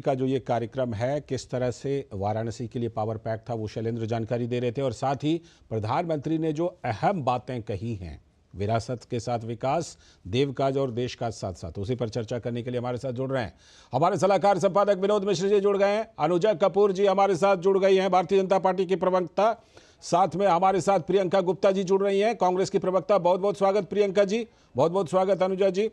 का जो ये कार्यक्रम है, किस तरह से वाराणसी के लिए पावर पैक था, वो शैलेंद्र जानकारी दे रहे थे। और साथ ही प्रधानमंत्री ने जो अहम बातें कही हैं, विरासत के साथ विकास, देवकाज और देश का साथ साथ, उसी पर चर्चा करने के लिए हमारे साथ जुड़ रहे हैं हमारे सलाहकार संपादक विनोद मिश्र जी जुड़ गए हैं, अनुजा कपूर जी हमारे साथ जुड़ गई हैं, भारतीय जनता पार्टी की प्रवक्ता, साथ में हमारे साथ प्रियंका गुप्ता जी जुड़ रही हैं, कांग्रेस की प्रवक्ता। बहुत बहुत स्वागत प्रियंका जी, बहुत बहुत स्वागत अनुजा जी।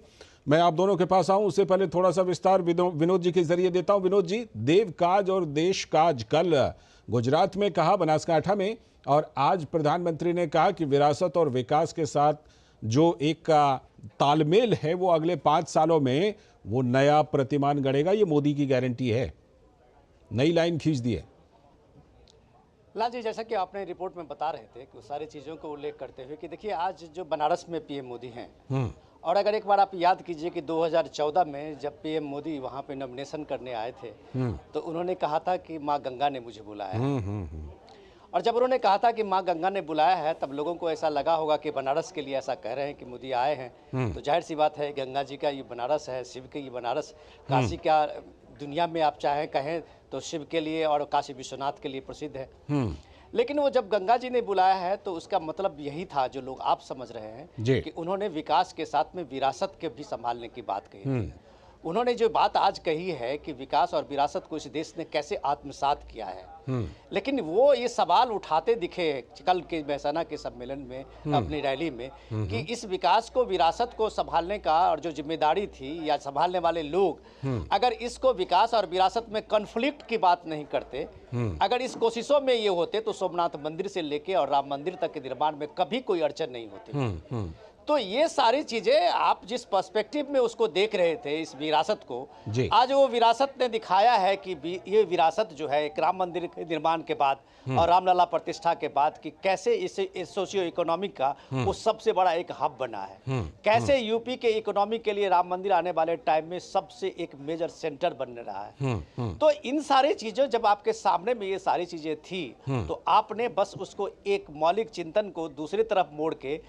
मैं आप दोनों के पास आऊं उससे पहले थोड़ा सा विस्तार विनोद जी के जरिए देता हूं। विनोद जी, देव काज और देश काज कल गुजरात में कहा, बनासकांठा में, और आज प्रधानमंत्री ने कहा कि विरासत और विकास के साथ जो एक तालमेल है वो अगले 5 सालों में वो नया प्रतिमान गढ़ेगा। ये मोदी की गारंटी है, नई लाइन खींच दी है। लाल जी, जैसा कि आपने रिपोर्ट में बता रहे थे कि सारी चीज़ों को उल्लेख करते हुए कि देखिए आज जो बनारस में पीएम मोदी हैं, और अगर एक बार आप याद कीजिए कि 2014 में जब पीएम मोदी वहाँ पे नॉमिनेशन करने आए थे, तो उन्होंने कहा था कि माँ गंगा ने मुझे बुलाया है। और जब उन्होंने कहा था कि माँ गंगा ने बुलाया है, तब लोगों को ऐसा लगा होगा कि बनारस के लिए ऐसा कह रहे हैं कि मोदी आए हैं, तो जाहिर सी बात है गंगा जी का ये बनारस है, शिव के ये बनारस, काशी का दुनिया में आप चाहें कहें तो शिव के लिए और काशी विश्वनाथ के लिए प्रसिद्ध है। लेकिन वो जब गंगा जी ने बुलाया है तो उसका मतलब यही था, जो लोग आप समझ रहे हैं, कि उन्होंने विकास के साथ में विरासत के भी संभालने की बात कही थी। उन्होंने जो बात आज कही है कि विकास और विरासत को इस देश ने कैसे आत्मसात किया है, लेकिन वो ये सवाल उठाते दिखे कल के महसाना के सम्मेलन में, अपनी रैली में, कि इस विकास को, विरासत को संभालने का और जो जिम्मेदारी थी या संभालने वाले लोग अगर इसको विकास और विरासत में कॉन्फ्लिक्ट की बात नहीं करते, अगर इस कोशिशों में ये होते, तो सोमनाथ मंदिर से लेके और राम मंदिर तक के निर्माण में कभी कोई अड़चन नहीं होती। तो ये सारी चीजें आप जिस पर्सपेक्टिव में उसको देख रहे थे, इस विरासत को, आज वो विरासत ने दिखाया है कि ये विरासत जो है एक राम मंदिर के निर्माण के बाद और रामलला प्रतिष्ठा के बाद कि कैसे इस सोशियो इकोनॉमिक का वो सबसे बड़ा एक हब बना है, कैसे यूपी के इकोनॉमी के लिए राम मंदिर आने वाले टाइम में सबसे एक मेजर सेंटर बनने रहा है। तो इन सारी चीजों, जब आपके सामने में ये सारी चीजें थी, तो आपने बस उसको एक मौलिक चिंतन को दूसरी तरफ मोड़ के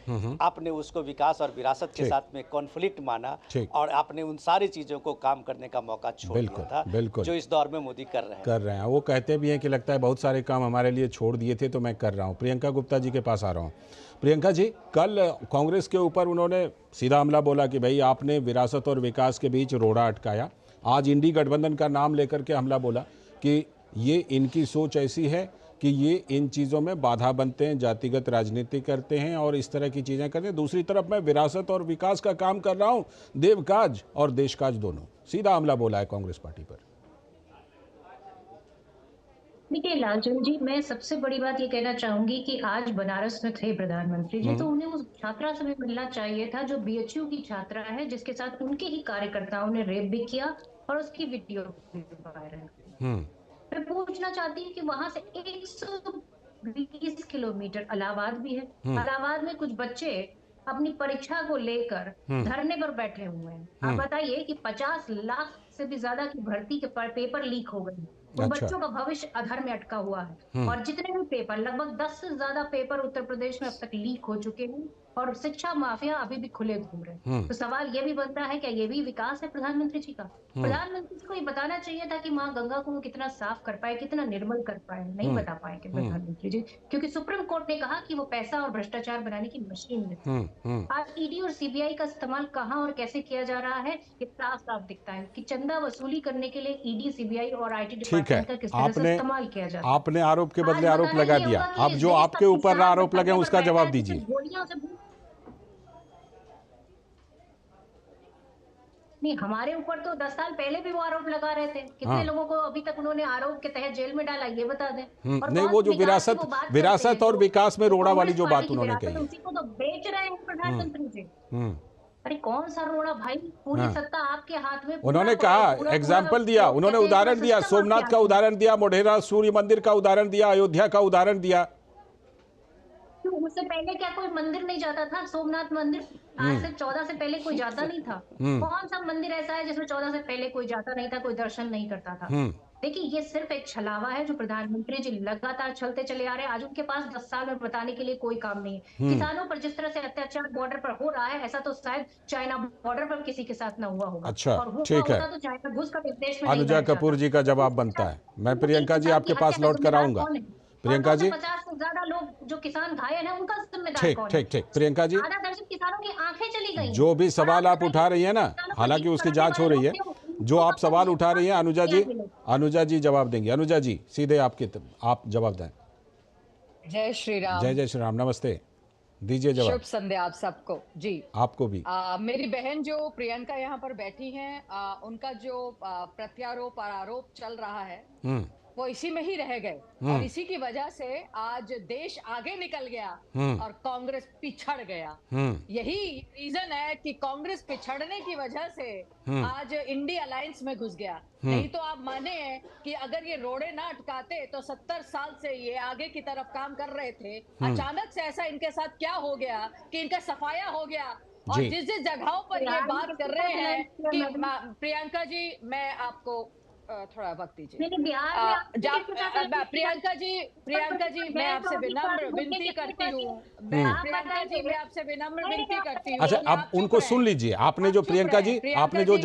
आपने उसको विकास और विरासत के साथ में कॉन्फ्लिक्ट माना, और आपने उन सारी चीजों को काम करने का मौका छोड़ दिया था, जो इस दौर में मोदी कर रहे हैं। वो कहते भी हैं कि लगता है बहुत सारे काम हमारे लिए छोड़ दिए थे तो मैं कर रहा हूं। प्रियंका गुप्ता जी के पास आ रहा हूं। प्रियंका जी, कल कांग्रेस के ऊपर उन्होंने सीधा हमला बोला कि भाई आपने विरासत और विकास के बीच रोड़ा अटकाया। आज इंडी गठबंधन का नाम लेकर के हमला बोला कि ये इनकी सोच ऐसी है कि ये इन चीज़ों में बाधा बनते हैं, जातिगत राजनीति करते हैं और इस तरह की चीज़ें करते हैं। दूसरी तरफ मैं विरासत और विकास का काम कर रहा हूं, देवकाज और देशकाज दोनों। सीधा हमला बोला है कांग्रेस पार्टी पर। देखिए लालचंद जी, मैं सबसे बड़ी बात ये कहना चाहूंगी कि आज बनारस में थे प्रधानमंत्री जी, तो उन्हें उस छात्रा से भी मिलना चाहिए था जो बीएचयू की छात्रा है, जिसके साथ उनके ही कार्यकर्ताओं ने रेप भी किया और उसकी वीडियो भी वायरल। मैं पूछना चाहती हूँ कि वहां से 120 किलोमीटर इलाहाबाद भी है। इलाहाबाद में कुछ बच्चे अपनी परीक्षा को लेकर धरने पर बैठे हुए हैं। आप बताइए कि 50 लाख से भी ज्यादा की भर्ती के पेपर लीक हो गए। उन बच्चों का भविष्य अधर में अटका हुआ है, और जितने भी पेपर, लगभग 10 से ज्यादा पेपर उत्तर प्रदेश में अब तक लीक हो चुके हैं, और शिक्षा माफिया अभी भी खुले घूम रहे हैं। तो सवाल ये भी बनता है, क्या ये भी विकास है प्रधानमंत्री जी का? प्रधानमंत्री जी को ये बताना चाहिए था कि माँ गंगा को वो कितना साफ कर पाए, कितना निर्मल कर पाए। नहीं बता पाएंगे प्रधानमंत्री जी, क्योंकि सुप्रीम कोर्ट ने कहा कि वो पैसा और भ्रष्टाचार बनाने की मशीन है। आज ईडी और सीबीआई का इस्तेमाल कहाँ और कैसे किया जा रहा है, ये साफ साफ दिखता है कि चंदा वसूली करने के लिए ईडी, सीबीआई और आईटी डिपार्टमेंट का किस तरह से इस्तेमाल किया जाता है। आपने आरोप के बदले आरोप लगा दिया, अब जो आपके ऊपर आरोप लगे उसका जवाब दीजिए। नहीं, हमारे ऊपर तो 10 साल पहले भी वो आरोप लगा रहे थे। कितने लोगों को अभी तक उन्होंने आरोप के तहत जेल में डाला, ये बता दें। और नहीं, वो जो विरासत और विकास में रोड़ा वाली जो बात उन्होंने कही, उसी को तो बेच रहे हैं प्रधानमंत्री जी। अरे कौन सा रोड़ा भाई, पूरी सत्ता आपके हाथ में। उन्होंने कहा, एग्जाम्पल दिया, उन्होंने उदाहरण दिया, सोमनाथ का उदाहरण दिया, मोढेरा सूर्य मंदिर का उदाहरण दिया, अयोध्या का उदाहरण दिया। उससे पहले क्या कोई मंदिर नहीं जाता था? सोमनाथ मंदिर आज से 14 से पहले कोई जाता नहीं था। कौन सा मंदिर ऐसा है जिसमें 14 से पहले कोई जाता नहीं था, कोई दर्शन नहीं करता था? देखिए, ये सिर्फ एक छलावा है जो प्रधानमंत्री जी लगातार छलते चले आ रहे हैं। आज उनके पास 10 साल में बताने के लिए कोई काम नहीं है। किसानों पर जिस तरह से अत्याचार बॉर्डर पर हो रहा है, ऐसा तो शायद चाइना बॉर्डर पर किसी के साथ ना हुआ होगा। अच्छा, और हुआ ठीक है। होता तो चाइना घुसकर इस देश में नहीं अनुजा बैठ कपूर जाता। जी का जवाब उस बनता किसान है। मैं उसी प्रियंका जी किसान की आपके पास हत्या का लौट कर जिम्मेदार आऊंगा। कौन है? और प्रियंका जी, 250 से ज्यादा लोग जो किसान घायल हैं, उनका जिम्मेदार ठीक कौन है? ठीक ठीक। प्रियंका जी, आधा दर्जन किसानों की आंखें चली गई हैं। जो भी और आप सवाल आप बताइए, उठा रही है ना, किसानों को हालांकि जीत उसकी कराने जांच हो वाले रही लोग है, क्यों? जो उनको आप कब सवाल तक उठा रही हैं न्याय मिलेगा? अनुजा जी जवाब देंगी। अनुजा जी सीधे आप जवाब दें। जय श्री राम। जय श्री राम। नमस्ते, दीजिए शुभ जवाब। संध्या आप सबको जी। आपको भी। मेरी बहन जो प्रियंका यहाँ पर बैठी हैं, उनका जो प्रत्यारोप और आरोप चल रहा है वो इसी में ही रह गए और इसी की वजह से आज देश आगे निकल गया और कांग्रेस पिछड़ गया। यही रीजन है कि कांग्रेस पिछड़ने की वजह से आज इंडिया अलायंस में घुस गया। नहीं तो आप माने हैं कि अगर ये रोड़े ना अटकाते तो 70 साल से ये आगे की तरफ काम कर रहे थे। अचानक से ऐसा इनके साथ क्या हो गया कि इनका सफाया हो गया। और जी। जिस जगहों पर ये बात कर रहे हैं कि प्रियंका जी, मैं आपको थोड़ा वक्त दीजिए। नहीं, बिहार में आप प्रियंका जी मैं आपसे विनम्र विनती करती हूँ। प्रियंका जी मैं आपसे विनम्र विनती करती हूँ। अच्छा, अब उनको सुन लीजिए। आपने जो प्रियंका जी आपने जो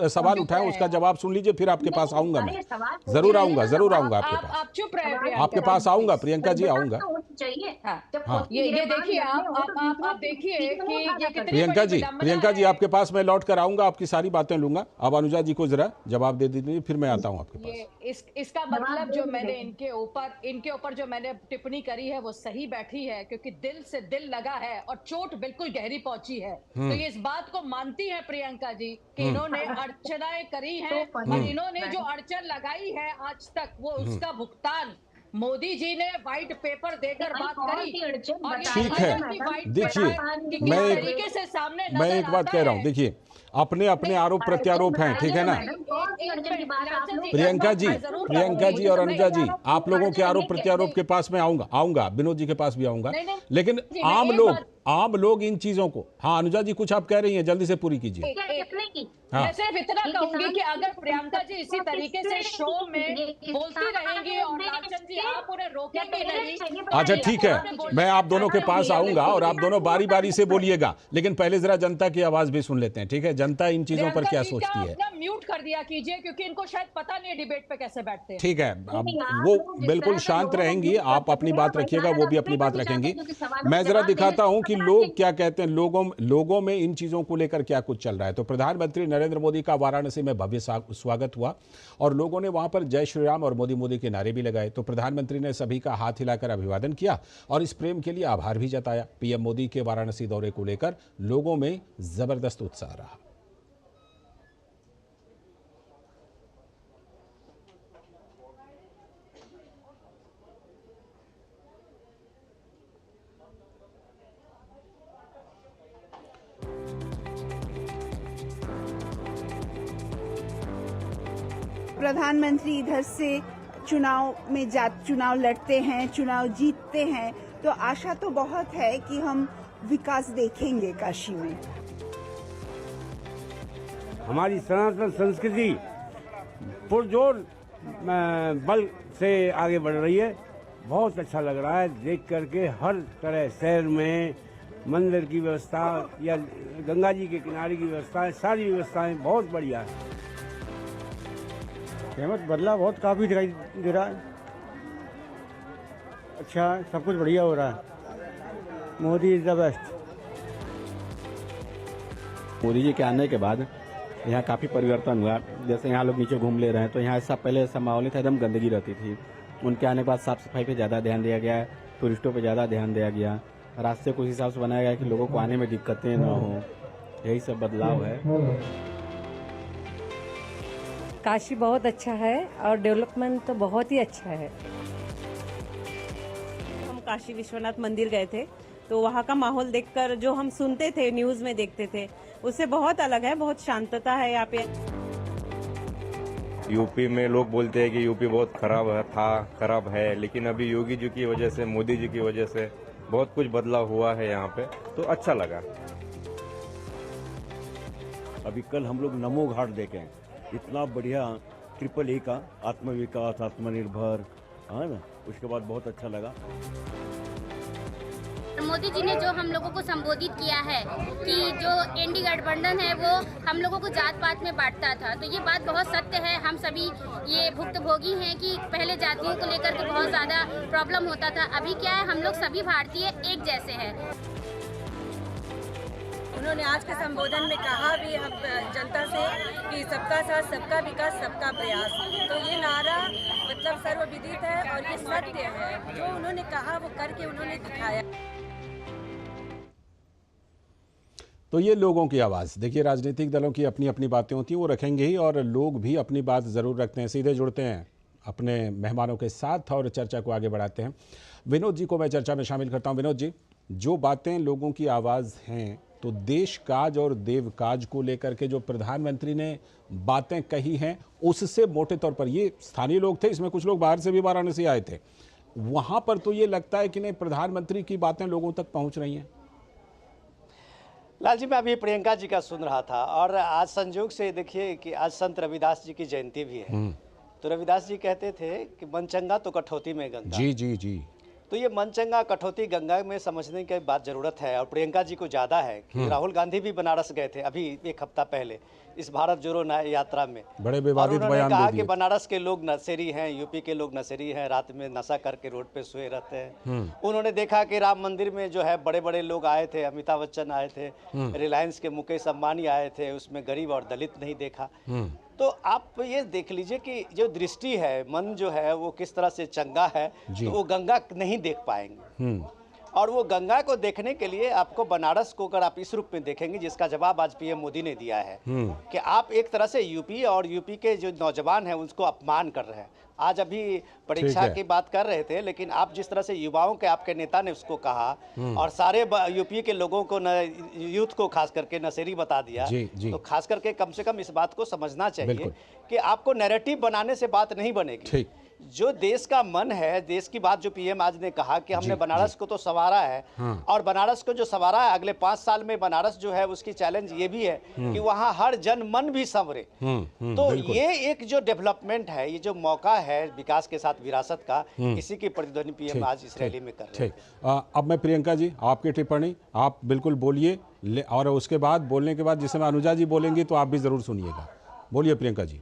सवाल उठाया उसका जवाब सुन लीजिए, फिर आपके पास आऊंगा। मैं जरूर आऊंगा आपके पास। आप चुप रहे। आपके पास आऊंगा प्रियंका जी, आऊंगा। हाँ, ये देखिए आप देखिए कि ये कितनी प्रियंका बड़ी विडंबना प्रियंका जी है। आपके पास मैं लौट कर आऊंगा, आपकी सारी बातें लूंगा। अब अनुजा जी को जरा जवाब दे दीजिए, फिर मैं आता हूं आपके पास। ये इसका मतलब जो मैंने इनके ऊपर जो मैंने टिप्पणी करी है वो सही बैठी है, क्योंकि दिल से दिल लगा है और चोट बिल्कुल गहरी पहुंची है। तो ये इस बात को मानती है प्रियंका जी कि इन्होंने अर्चनाएं करी हैं और इन्होंने जो अड़चन लगाई है आज तक वो उसका भुगतान मोदी जी ने व्हाइट पेपर देकर बात करी। ठीक है, देखिए मैं एक बात कह रहा हूं। देखिए अपने अपने आरोप प्रत्यारोप हैं, ठीक है ना। प्रियंका जी और अनुजा जी, आप लोगों के आरोप प्रत्यारोप के पास मैं आऊंगा विनोद जी के पास भी आऊंगा। लेकिन आम लोग इन चीजों को, हाँ अनुजा जी कुछ आप कह रही हैं, जल्दी से पूरी कीजिए। मैं सिर्फ इतना कहूंगी कि अगर प्रियंका जी इसी तरीके से शो में बोलती रहेंगी और लालचंद जी आप उन्हें रोकेंगे नहीं। अच्छा ठीक है, मैं आप दोनों के पास आऊंगा और आप दोनों बारी बारी से बोलिएगा, लेकिन पहले जरा जनता की आवाज भी सुन लेते हैं, ठीक है। जनता इन चीजों पर क्या सोचती है। म्यूट कर दिया कीजिए, क्योंकि इनको शायद पता नहीं है डिबेट पे कैसे बैठते हैं। ठीक है, अब वो बिल्कुल शांत रहेंगी, आप अपनी बात रखिएगा, वो भी अपनी बात रखेंगी। मैं जरा दिखाता हूं कि लोग क्या कहते हैं, लोगों में इन चीजों को लेकर क्या कुछ चल रहा है। तो प्रधानमंत्री नरेंद्र मोदी का वाराणसी में भव्य स्वागत हुआ और लोगों ने वहां पर जय श्री राम और मोदी मोदी के नारे भी लगाए। तो प्रधानमंत्री ने सभी का हाथ हिलाकर अभिवादन किया और इस प्रेम के लिए आभार भी जताया। पीएम मोदी के वाराणसी दौरे को लेकर लोगों में जबरदस्त उत्साह रहा। प्रधानमंत्री इधर से चुनाव लड़ते हैं, चुनाव जीतते हैं, तो आशा तो बहुत है कि हम विकास देखेंगे काशी में। हमारी सनातन संस्कृति पुरजोर बल से आगे बढ़ रही है। बहुत अच्छा लग रहा है देख करके। हर तरह शहर में मंदिर की व्यवस्था या गंगा जी के किनारे की व्यवस्था, सारी व्यवस्थाएं बहुत बढ़िया है। कीमत बदला बहुत काफ़ी दिखाई दे रहा है। अच्छा, सब कुछ बढ़िया हो रहा है। Modi is the best. Modi ji के आने के बाद यहाँ काफ़ी परिवर्तन हुआ। जैसे यहाँ लोग नीचे घूम ले रहे हैं, तो यहाँ ऐसा पहले ऐसा माहौल नहीं था, एकदम गंदगी रहती थी। उनके आने के बाद साफ सफाई पे ज़्यादा ध्यान दिया गया, टूरिस्टों पे ज़्यादा ध्यान दिया गया, रास्ते को उस हिसाब से बनाया गया कि लोगों को आने में दिक्कतें न हो। यही सब बदलाव है। काशी बहुत अच्छा है और डेवलपमेंट तो बहुत ही अच्छा है। हम काशी विश्वनाथ मंदिर गए थे, तो वहाँ का माहौल देखकर जो हम सुनते थे, न्यूज़ में देखते थे, उससे बहुत अलग है। बहुत शांतता है यहाँ पे। यूपी में लोग बोलते हैं कि यूपी बहुत खराब है, लेकिन अभी योगी जी की वजह से, मोदी जी की वजह से बहुत कुछ बदलाव हुआ है यहाँ पे, तो अच्छा लगा। अभी कल हम लोग नमो घाट देखें, इतना बढ़िया AAA का आत्मविकास, आत्मनिर्भर, है ना, उसके बाद बहुत अच्छा लगा। मोदी जी ने जो हम लोगों को संबोधित किया है कि जो एनडी गठबंधन है वो हम लोगों को जात पात में बांटता था, तो ये बात बहुत सत्य है। हम सभी ये भुक्तभोगी हैं कि पहले जातियों को लेकर के बहुत ज़्यादा प्रॉब्लम होता था। अभी क्या है, हम लोग सभी भारतीय एक जैसे हैं। उन्होंने आज के संबोधन में कहा भी हम जनता से कि सबका साथ, सबका विकास, सबका प्रयास। तो ये नारा मतलब सर्वविदित है और ये सत्य है। जो उन्होंने कहा वो करके उन्होंने दिखाया। तो ये लोगों की आवाज़। देखिए, राजनीतिक दलों की अपनी अपनी बातें होती हैं, वो रखेंगे ही, और लोग भी अपनी बात ज़रूर रखते हैं। सीधे जुड़ते हैं अपने मेहमानों के साथ और चर्चा को आगे बढ़ाते हैं। विनोद जी को मैं चर्चा में शामिल करता हूं। विनोद जी, जो बातें लोगों की आवाज़ हैं, तो देश काज और देव काज को लेकर के जो प्रधानमंत्री ने बातें कही हैं, उससे मोटे तौर पर, ये स्थानीय लोग थे, इसमें कुछ लोग बाहर से भी वाराणसी आए थे, वहाँ पर तो ये लगता है कि नहीं, प्रधानमंत्री की बातें लोगों तक पहुँच रही हैं। लाल जी, मैं अभी प्रियंका जी का सुन रहा था, और आज संयोग से देखिए कि आज संत रविदास जी की जयंती भी है। तो रविदास जी कहते थे कि मन चंगा तो कठौती में गंगा। जी जी जी। तो ये मन चंगा कठौती गंगा में समझने की बात ज़रूरत है, और प्रियंका जी को ज़्यादा है कि राहुल गांधी भी बनारस गए थे अभी एक हफ्ता पहले इस भारत जोड़ो यात्रा में। बड़े विवादित बयान उन्होंने कहा दे दिए कि बनारस के लोग नशेरी हैं, यूपी के लोग नशेरी हैं, रात में नशा करके रोड पे सोए रहते हैं। उन्होंने देखा कि राम मंदिर में जो है बड़े बड़े लोग आए थे, अमिताभ बच्चन आए थे, रिलायंस के मुकेश अंबानी आए थे, उसमें गरीब और दलित नहीं देखा। तो आप ये देख लीजिए कि जो दृष्टि है, मन जो है वो किस तरह से चंगा है, तो वो गंगा नहीं देख पाएंगे। और वो गंगा को देखने के लिए आपको बनारस को अगर आप इस रूप में देखेंगे, जिसका जवाब आज पीएम मोदी ने दिया है कि आप एक तरह से यूपी और यूपी के जो नौजवान हैं उसको अपमान कर रहे हैं। आज अभी परीक्षा की बात कर रहे थे, लेकिन आप जिस तरह से युवाओं के आपके नेता ने उसको कहा और सारे यूपी के लोगों को यूथ को खास करके नशेरी बता दिया, तो खास करके कम से कम इस बात को समझना चाहिए कि आपको नैरेटिव बनाने से बात नहीं बनेगी। जो देश का मन है, देश की बात जो पीएम आज ने कहा कि हमने बनारस को तो संवारा है, और बनारस को जो संवारा है, अगले 5 साल में बनारस जो है उसकी चैलेंज ये भी है कि वहाँ हर जन मन भी संवरे। तो ये एक जो डेवलपमेंट है, ये जो मौका है विकास के साथ विरासत का, इसी की प्रतिध्वनि पीएम आज इस रैली में कर रहे हैं। अब मैं प्रियंका जी, आपकी टिप्पणी आप बिल्कुल बोलिए, और उसके बाद बोलने के बाद जिसमें अनुजा जी बोलेंगी तो आप भी जरूर सुनिएगा। बोलिए प्रियंका जी।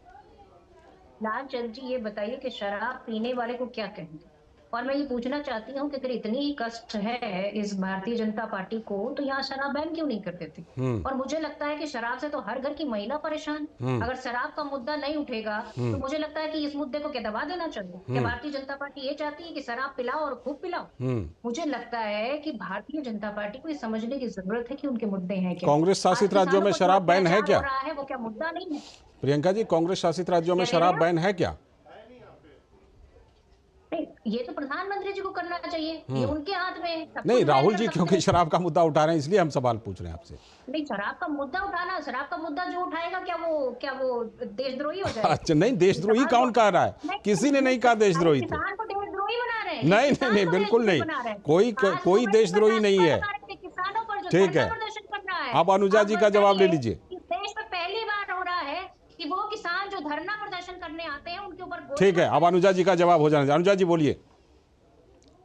लालचंद जी, ये बताइए कि शराब पीने वाले को क्या कहेंगे? और मैं ये पूछना चाहती हूँ कि अगर इतनी ही कष्ट है इस भारतीय जनता पार्टी को, तो यहाँ शराब बैन क्यों नहीं कर देती? और मुझे लगता है कि शराब से तो हर घर की महिला परेशान। अगर शराब का मुद्दा नहीं उठेगा तो मुझे लगता है कि इस मुद्दे को क्या दबा देना चाहिए? क्या भारतीय जनता पार्टी ये चाहती है कि शराब पिलाओ और खूब पिलाओ? मुझे लगता है कि भारतीय जनता पार्टी को ये समझने की जरूरत है कि उनके मुद्दे हैं क्या। कांग्रेस शासित राज्यों में शराब बैन है क्या? वो क्या मुद्दा नहीं है? प्रियंका जी, कांग्रेस शासित राज्यों में शराब बैन है क्या? ये तो प्रधानमंत्री जी को करना चाहिए, ये उनके हाथ में है। नहीं, राहुल जी क्योंकि शराब का मुद्दा उठा रहे हैं, इसलिए हम सवाल पूछ रहे हैं आपसे। नहीं, शराब का मुद्दा उठाना, शराब का मुद्दा जो उठाएगा क्या वो देशद्रोही हो जाएगा? अच्छा, नहीं, देशद्रोही कौन कह रहा है? किसी ने नहीं कहा देशद्रोही। किसान को देशद्रोही बना रहे हैं? नहीं, बिल्कुल नहीं, कोई देशद्रोही नहीं है। किसानों पर ठीक है, अब अनुजा जी का जवाब ले लीजिए। देश में पहली बार हो रहा है कि वो किसान जो धरना प्रदर्शन करने आते हैं उनके ऊपर। ठीक है, अब अनुजा जी का जवाब हो जाना। अनुजा जी बोलिए।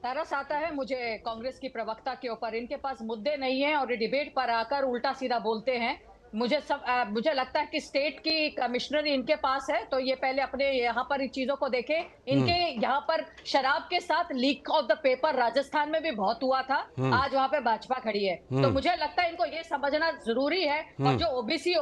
तरस आता है मुझे कांग्रेस की प्रवक्ता के ऊपर, इनके पास मुद्दे नहीं है और ये डिबेट पर आकर उल्टा सीधा बोलते हैं। मुझे लगता है कि स्टेट की कमिश्नरी इनके पास है, तो ये पहले अपने यहाँ पर इन चीजों को देखें। इनके यहाँ पर शराब के साथ leak of the paper Rajasthan में भी बहुत हुआ था, आज वहाँ पे भाजपा खड़ी है। तो मुझे लगता है इनको ये समझना जरूरी है। और जो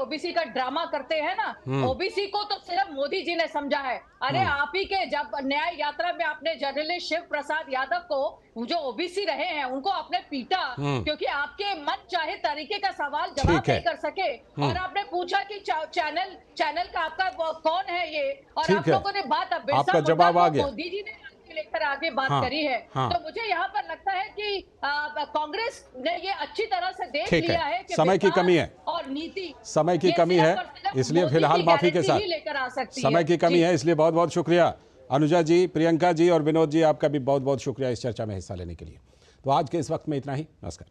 ओबीसी का ड्रामा करते हैं ना, ओबीसी को तो सिर्फ मोदी जी ने समझा है। अरे आप ही के जब न्याय यात्रा में आपने जर्नलिस्ट शिव प्रसाद यादव को, जो ओबीसी रहे हैं, उनको आपने पीटा क्योंकि आपके मन चाहे तरीके का सवाल जवाब नहीं कर सके। और आपने पूछा कि चैनल का आपका कौन है ये, और आप लोगों ने बात आपका जवाब आ गया, मोदी जी ने लेकर आगे बात करी है। तो मुझे यहाँ पर लगता है कि कांग्रेस ने ये अच्छी तरह से देख लिया है कि समय की कमी है और नीति, समय की कमी है, इसलिए फिलहाल माफी के साथ समय की कमी है, इसलिए बहुत बहुत शुक्रिया अनुजा जी, प्रियंका जी और विनोद जी, आपका भी बहुत बहुत शुक्रिया इस चर्चा में हिस्सा लेने के लिए। तो आज के इस वक्त में इतना ही। नमस्कार।